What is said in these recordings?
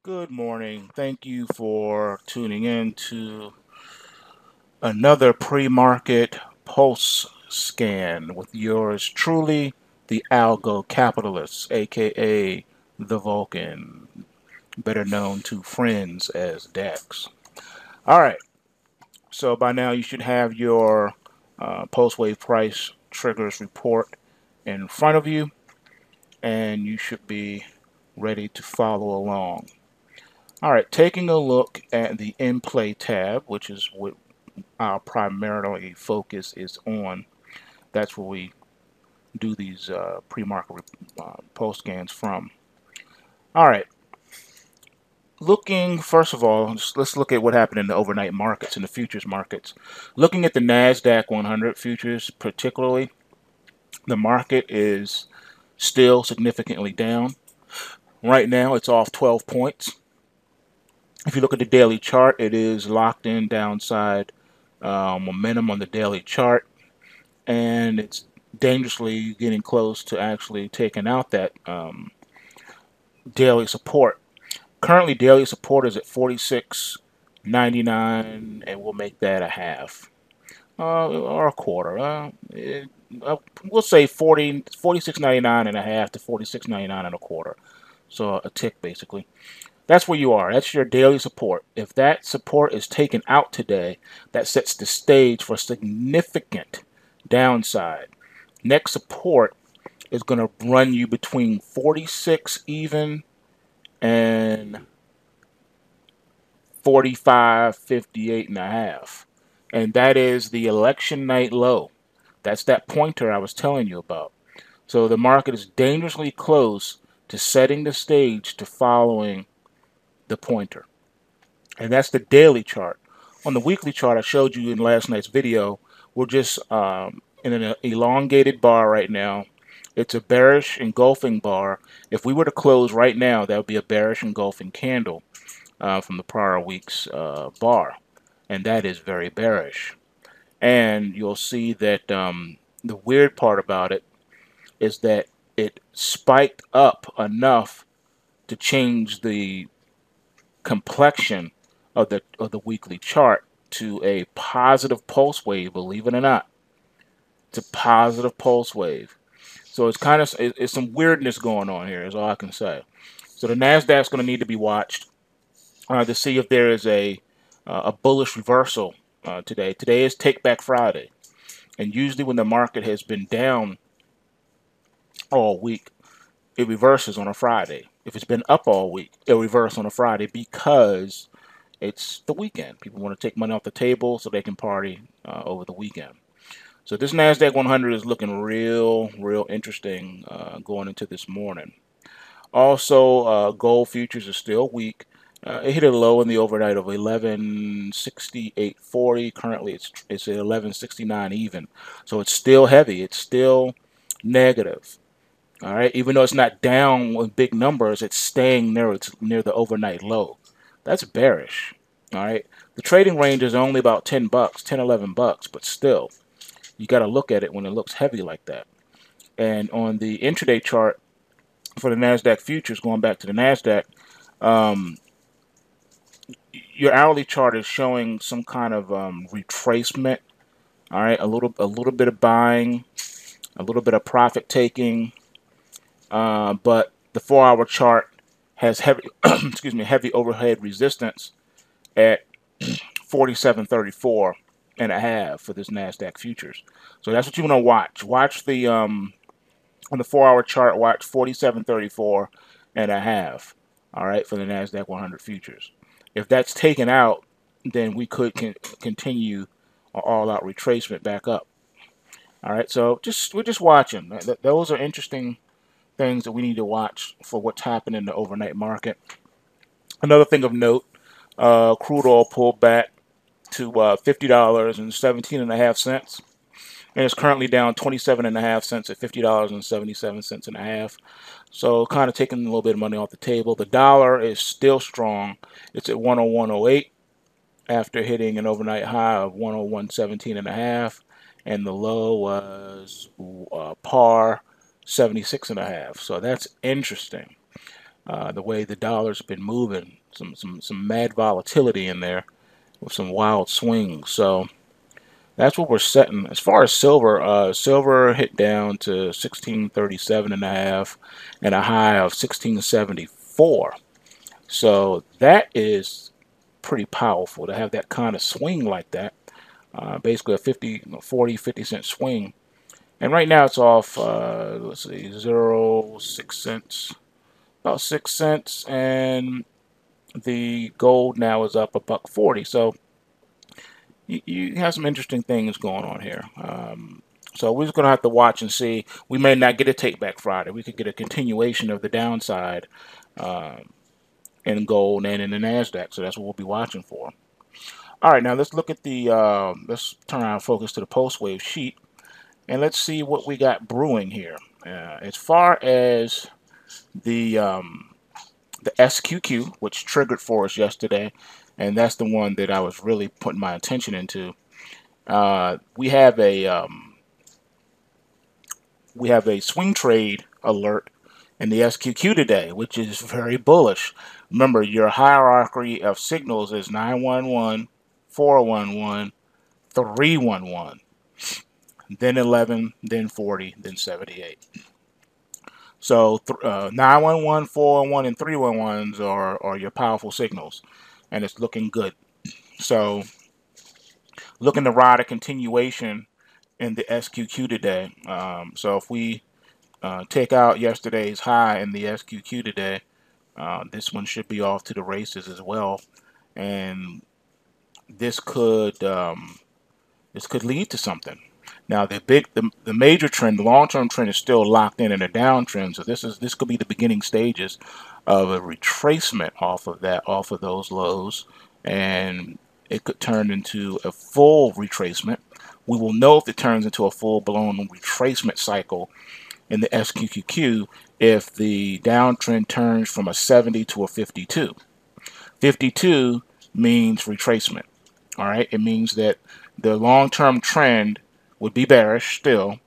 Good morning. Thank you for tuning in to another pre-market pulse scan with yours truly, the algo capitalist, aka the Vulcan, better known to friends as Dex. All right, so by now you should have your post-wave price triggers report in front of you, and you should be ready to follow along. All right, taking a look at the in play tab, which is what our primarily focus is on. That's where we do these pre-market post scans from. All right, looking first of all, let's look at what happened in the overnight markets, in the futures markets. Looking at the NASDAQ 100 futures particularly, the market is still significantly down. Right now it's off 12 points. If you look at the daily chart, it is locked in downside momentum on the daily chart, and it's dangerously getting close to actually taking out that daily support. Currently, daily support is at 46.99, and we'll make that a half or a quarter. We'll say 46.99 and a half to 46.99 and a quarter. So a tick basically. That's where you are. That's your daily support. If that support is taken out today, that sets the stage for significant downside. Next support is going to run you between 46 even and 45.58 and a half. And that is the election night low. That's that pointer I was telling you about. So the market is dangerously close to setting the stage to following the pointer. And that's the daily chart. On the weekly chart I showed you in last night's video, we're just in an elongated bar right now. It's a bearish engulfing bar. If we were to close right now, that would be a bearish engulfing candle from the prior week's bar. And that is very bearish. And you'll see that the weird part about it is that it spiked up enough to change the complexion of the weekly chart to a positive pulse wave, believe it or not. It's a positive pulse wave. So it's kind of it's some weirdness going on here is all I can say. So the Nasdaq's going to need to be watched to see if there is a bullish reversal today. Today is Take Back Friday, and usually when the market has been down all week, it reverses on a Friday. If it's been up all week, it'll reverse on a Friday because it's the weekend. People want to take money off the table so they can party over the weekend. So this NASDAQ 100 is looking real interesting going into this morning. Also, gold futures are still weak. It hit a low in the overnight of 1168.40. Currently, it's at 1169 even. So it's still heavy. It's still negative. All right, even though it's not down with big numbers, it's staying near the overnight low. That's bearish. All right, the trading range is only about 10 bucks, 10, 11 bucks, but still, you got to look at it when it looks heavy like that. And on the intraday chart for the Nasdaq futures, going back to the Nasdaq, um, your hourly chart is showing some kind of retracement. All right, a little bit of buying, a little bit of profit taking, but the 4-hour chart has heavy, excuse me, heavy overhead resistance at 47.34 and a half for this Nasdaq futures. So that's what you want to watch. Watch the on the 4-hour chart. Watch 47.34 and a half. All right, for the Nasdaq 100 futures. If that's taken out, then we could continue an all-out retracement back up. All right, so we're just watching. Those are interesting things that we need to watch for what's happening in the overnight market. Another thing of note, crude oil pulled back to $50.17.5, and it's currently down 27.5 cents at $50.77 and a half. So kind of taking a little bit of money off the table. The dollar is still strong. It's at 101.08 after hitting an overnight high of 101.17 and a half, and the low was par 76 and a half. So that's interesting. The way the dollar's been moving, some mad volatility in there with some wild swings. So that's what we're setting. As far as silver, silver hit down to 1637.5 and a high of 1674. So that is pretty powerful to have that kind of swing like that. Basically a 50 cent swing. And right now it's off, let's see, 6 cents, about 6 cents, and the gold now is up $1.40. So you have some interesting things going on here. So we're just going to have to watch and see. We may not get a take back Friday. We could get a continuation of the downside in gold and in the NASDAQ. So that's what we'll be watching for. All right, now let's look at the, let's turn our focus to the post-wave sheet. And let's see what we got brewing here. As far as the SQQ, which triggered for us yesterday, and that's the one that I was really putting my attention into. We have a swing trade alert in the SQQ today, which is very bullish. Remember, your hierarchy of signals is 911, 411, 311, then 11, then 40, then 78. So 911, 411, and 311s are your powerful signals, and it's looking good. So looking to ride a continuation in the SQQ today. So if we take out yesterday's high in the SQQ today, this one should be off to the races as well, and this could lead to something. Now the major trend, the long-term trend, is still locked in a downtrend. So this could be the beginning stages of a retracement off of those lows, and it could turn into a full retracement. We will know if it turns into a full-blown retracement cycle in the SQQQ if the downtrend turns from a 70 to a 52. 52 means retracement. All right, it means that the long-term trend would be bearish still,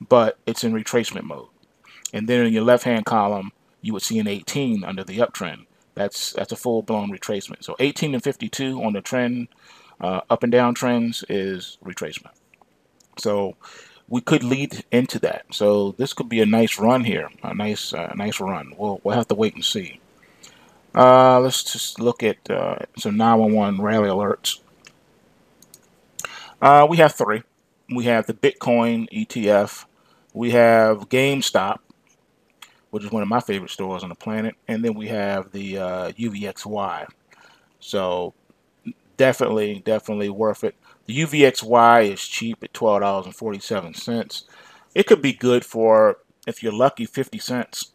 but it's in retracement mode. And then in your left-hand column, you would see an 18 under the uptrend. That's a full-blown retracement. So 18 and 52 on the trend, up and down trends, is retracement. So we could lead into that. So this could be a nice run here, a nice run. We'll have to wait and see. Let's just look at some 911 rally alerts. We have three. We have the Bitcoin ETF. We have GameStop, which is one of my favorite stores on the planet. And then we have the UVXY. So definitely worth it. The UVXY is cheap at $12.47. It could be good for, if you're lucky, 50 cents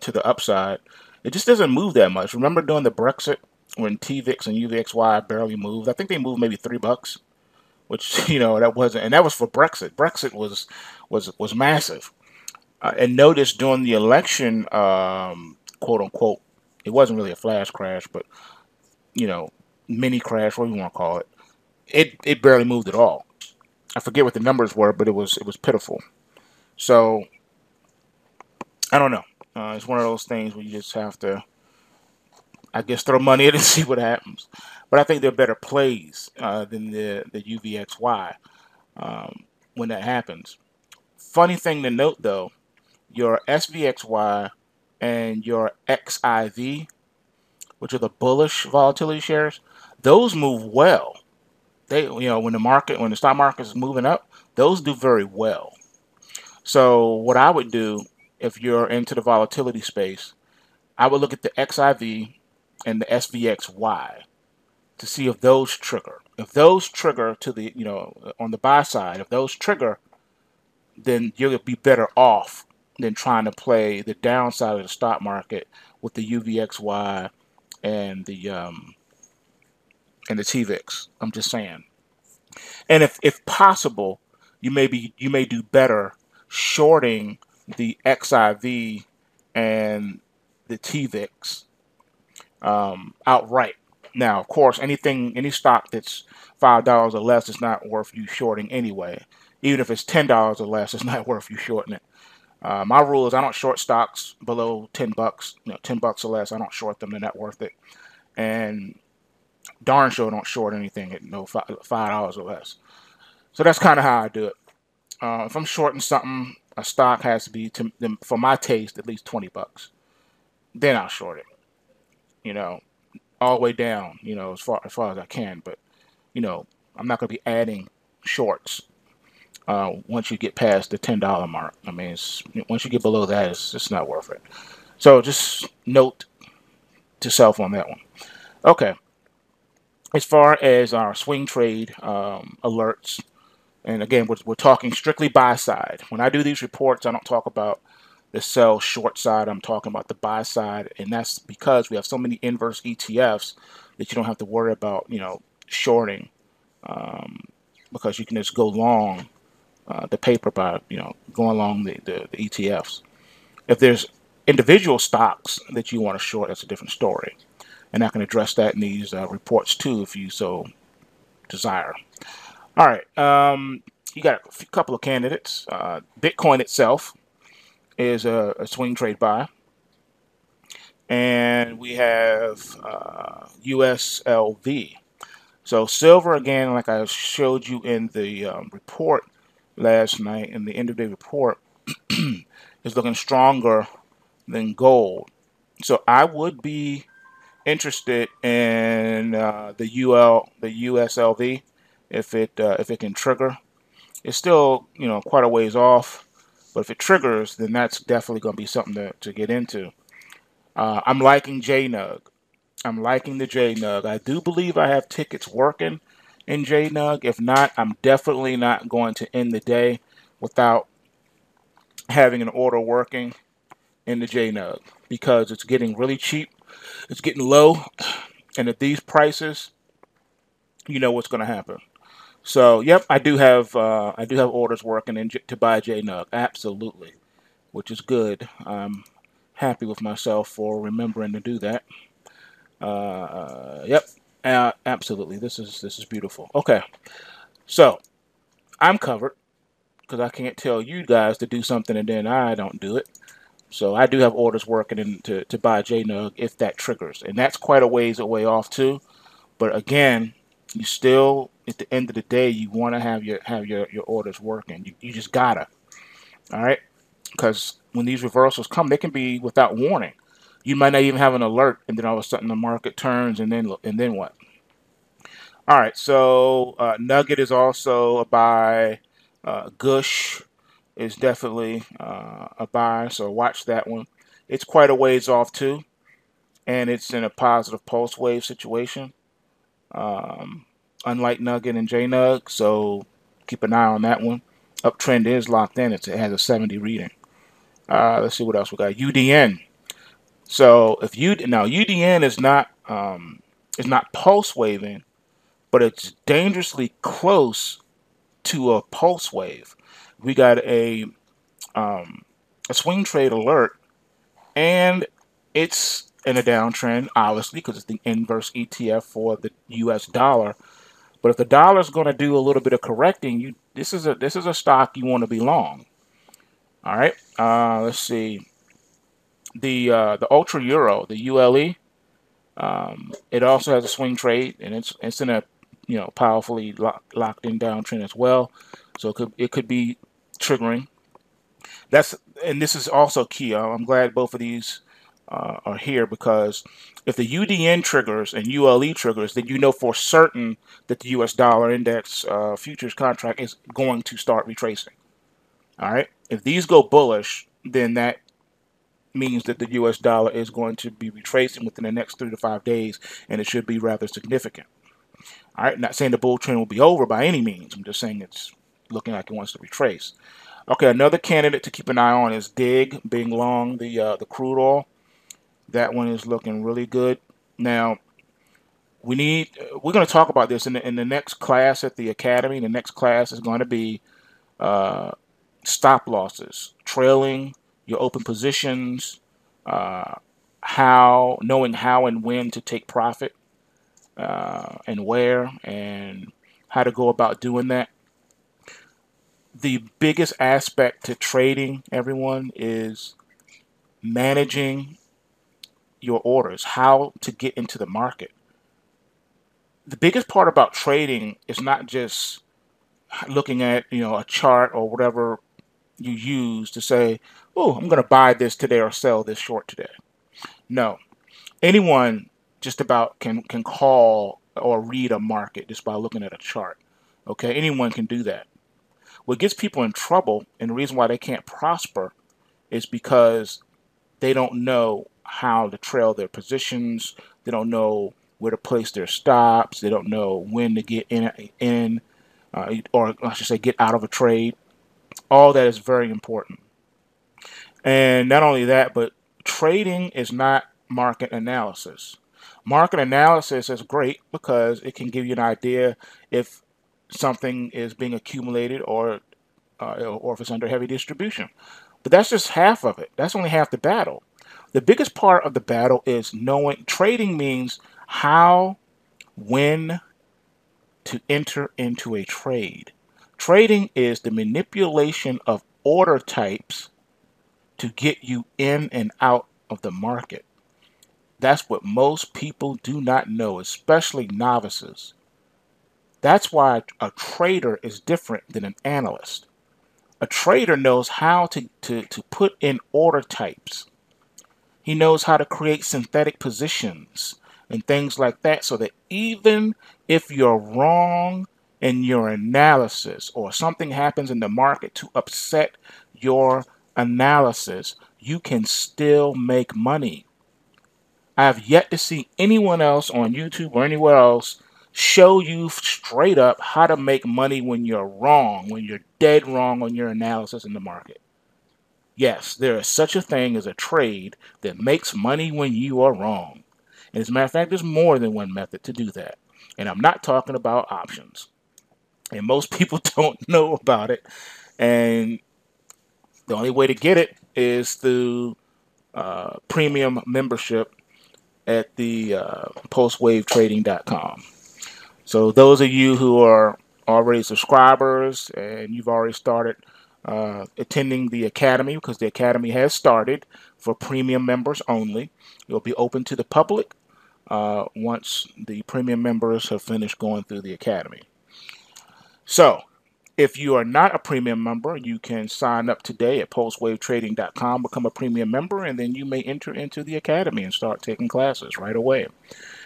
to the upside. It just doesn't move that much. Remember during the Brexit when TVIX and UVXY barely moved? I think they moved maybe $3, which, that wasn't, and that was for Brexit. Brexit was massive. And notice during the election, quote unquote, it wasn't really a flash crash, but mini crash, whatever you want to call it. It barely moved at all. I forget what the numbers were, but it was pitiful. So I don't know. It's one of those things where you just have to, I guess, throw money in and see what happens. But I think there are better plays than the UVXY when that happens. Funny thing to note, though, your SVXY and your XIV, which are the bullish volatility shares, those move well. They, when the stock market is moving up, those do very well. So what I would do, if you're into the volatility space, I would look at the XIV and the SVXY to see if those trigger. If those trigger to the, on the buy side, if those trigger, then you'll be better off than trying to play the downside of the stock market with the UVXY and the TVIX. I'm just saying. And if possible, you may do better shorting the XIV and the TVIX outright. Now, of course, any stock that's $5 or less is not worth you shorting anyway. Even if it's $10 or less, it's not worth you shorting it. My rule is I don't short stocks below 10 bucks. You know, 10 bucks or less. I don't short them. They're not worth it. And darn sure don't short anything at $5 or less. So that's kind of how I do it. If I'm shorting something, a stock has to be, for my taste, at least 20 bucks. Then I'll short it. You know, all the way down. You know, as far as I can. But you know, I'm not going to be adding shorts once you get past the $10 mark. I mean, once you get below that, it's not worth it. So just note to self on that one. Okay. As far as our swing trade alerts, and again, we're talking strictly buy side. When I do these reports, I don't talk about the sell short side. I'm talking about the buy side, and that's because we have so many inverse ETFs that you don't have to worry about, you know, shorting, because you can just go long the paper by, you know, going along the ETFs. If there's individual stocks that you want to short, that's a different story, and I can address that in these reports too, if you so desire. All right, you got a couple of candidates. Bitcoin itself is a swing trade buy, and we have USLV. So silver, again, like I showed you in the report last night, in the end of day report, is looking stronger than gold. So I would be interested in the USLV if it can trigger. It's still, you know, quite a ways off, but if it triggers, then that's definitely going to be something to get into. I'm liking JNUG. I'm liking the JNUG. I do believe I have tickets working in JNUG. If not, I'm definitely not going to end the day without having an order working in the JNUG, because it's getting really cheap. It's getting low, and at these prices, you know what's going to happen. So, yep, I do have orders working to buy JNUG, absolutely, which is good. I'm happy with myself for remembering to do that. Yep, absolutely. This is beautiful. Okay, so I'm covered because I can't tell you guys to do something and then I don't do it. So I do have orders working to buy JNUG if that triggers, and that's quite a ways away off too. But again, you still, at the end of the day, you want to have your orders working. You just gotta. All right, because when these reversals come, they can be without warning. You might not even have an alert, and then all of a sudden the market turns, and then what? All right, so Nugget is also a buy. Gush is definitely a buy, so watch that one. It's quite a ways off too, and it's in a positive pulse wave situation, unlike Nugget and JNUG, so keep an eye on that one. Uptrend is locked in. It has a 70 reading. Let's see what else we got. UDN. So if UDN is not pulse waving, but it's dangerously close to a pulse wave. We got a swing trade alert, and it's in a downtrend, obviously, because it's the inverse ETF for the U.S. dollar. But if the dollar is going to do a little bit of correcting, this is a stock you want to be long. All right. Let's see. The Ultra Euro, the ULE. It also has a swing trade, and it's in a, you know, powerfully locked in downtrend as well. So it could be triggering. And this is also key. I'm glad both of these are here, because if the UDN triggers and ULE triggers, then you know for certain that the U.S. dollar index futures contract is going to start retracing. All right. If these go bullish, then that means that the U.S. dollar is going to be retracing within the next 3 to 5 days, and it should be rather significant. All right, not saying the bull trend will be over by any means. I'm just saying it's looking like it wants to retrace. Okay, another candidate to keep an eye on is DIG, being long the crude oil. That one is looking really good. Now, we're going to talk about this in the next class at the academy. The next class is going to be stop losses, trailing your open positions, knowing how and when to take profit, and where, and how to go about doing that. the biggest aspect to trading, everyone, is managing your orders, how to get into the market. The biggest part about trading is not just looking at, a chart or whatever you use to say, oh, I'm going to buy this today or sell this short today. No, anyone just about can call or read a market just by looking at a chart. Okay, anyone can do that. What gets people in trouble and the reason why they can't prosper is because they don't know how to trail their positions. They don't know where to place their stops. They don't know when to get in or I should say get out of a trade. All that is very important. And not only that, but trading is not market analysis. Market analysis is great because it can give you an idea if something is being accumulated or if it's under heavy distribution. But that's just half of it. That's only half the battle. The biggest part of the battle is knowing. Trading means how, when to enter into a trade. Trading is the manipulation of order types to get you in and out of the market. That's what most people do not know, especially novices. That's why a trader is different than an analyst. A trader knows how to put in order types. He knows how to create synthetic positions and things like that so that even if you're wrong in your analysis or something happens in the market to upset your analysis, you can still make money. I have yet to see anyone else on YouTube or anywhere else show you straight up how to make money when you're wrong, when you're dead wrong on your analysis in the market. Yes, there is such a thing as a trade that makes money when you are wrong. And as a matter of fact, there's more than one method to do that. And I'm not talking about options. And most people don't know about it. And the only way to get it is through premium membership at the pulsewavetrading.com. So those of you who are already subscribers and you've already started attending the academy, because the academy has started for premium members only. It will be open to the public once the premium members have finished going through the academy. So if you are not a premium member, you can sign up today at pulsewavetrading.com, become a premium member, and then you may enter into the academy and start taking classes right away.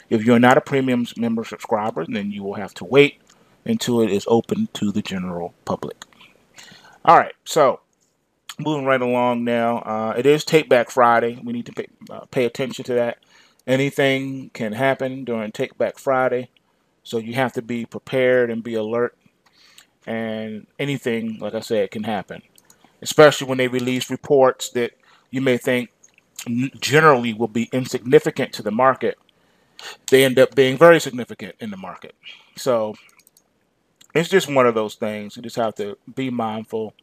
If you're not a premium member subscriber, then you will have to wait until it is open to the general public. All right, so moving right along now. It is Take Back Friday. We need to pay attention to that. Anything can happen during Take Back Friday, so you have to be prepared and be alert. And anything, like I said, can happen, especially when they release reports that you may think generally will be insignificant to the market. They end up being very significant in the market. So it's just one of those things. You just have to be mindful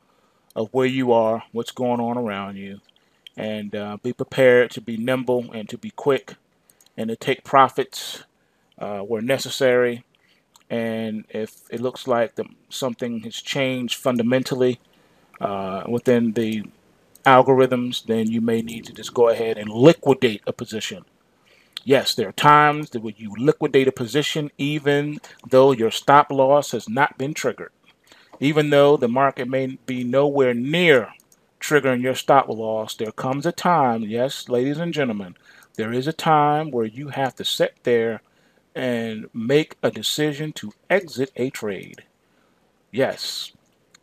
of where you are, what's going on around you, and be prepared to be nimble and to be quick and to take profits where necessary. And if it looks like something has changed fundamentally within the algorithms, then you may need to just go ahead and liquidate a position. Yes, there are times that when you liquidate a position, even though your stop loss has not been triggered, even though the market may be nowhere near triggering your stop loss, there comes a time, yes, ladies and gentlemen, there is a time where you have to sit there and make a decision to exit a trade. Yes,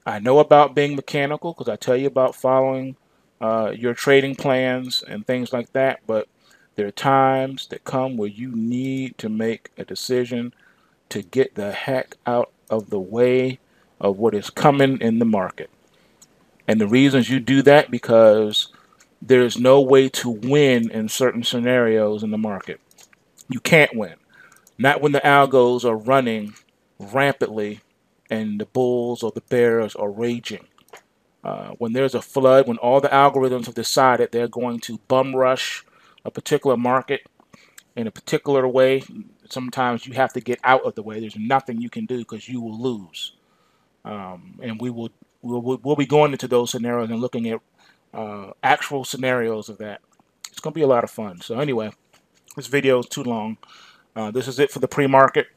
I know about being mechanical because I tell you about following your trading plans and things like that, but there are times that come where you need to make a decision to get the heck out of the way of what is coming in the market. And the reasons you do that because there's no way to win in certain scenarios in the market. You can't win. Not when the algos are running rampantly and the bulls or the bears are raging. When there's a flood, when all the algorithms have decided they're going to bum rush a particular market in a particular way, sometimes you have to get out of the way. There's nothing you can do because you will lose. And we will we'll be going into those scenarios and looking at actual scenarios of that. It's going to be a lot of fun. So anyway, this video is too long. This is it for the pre-market.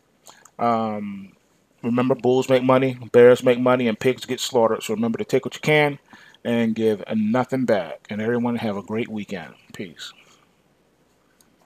Remember, bulls make money, bears make money, and pigs get slaughtered. So remember to take what you can and give nothing back. And everyone have a great weekend. Peace.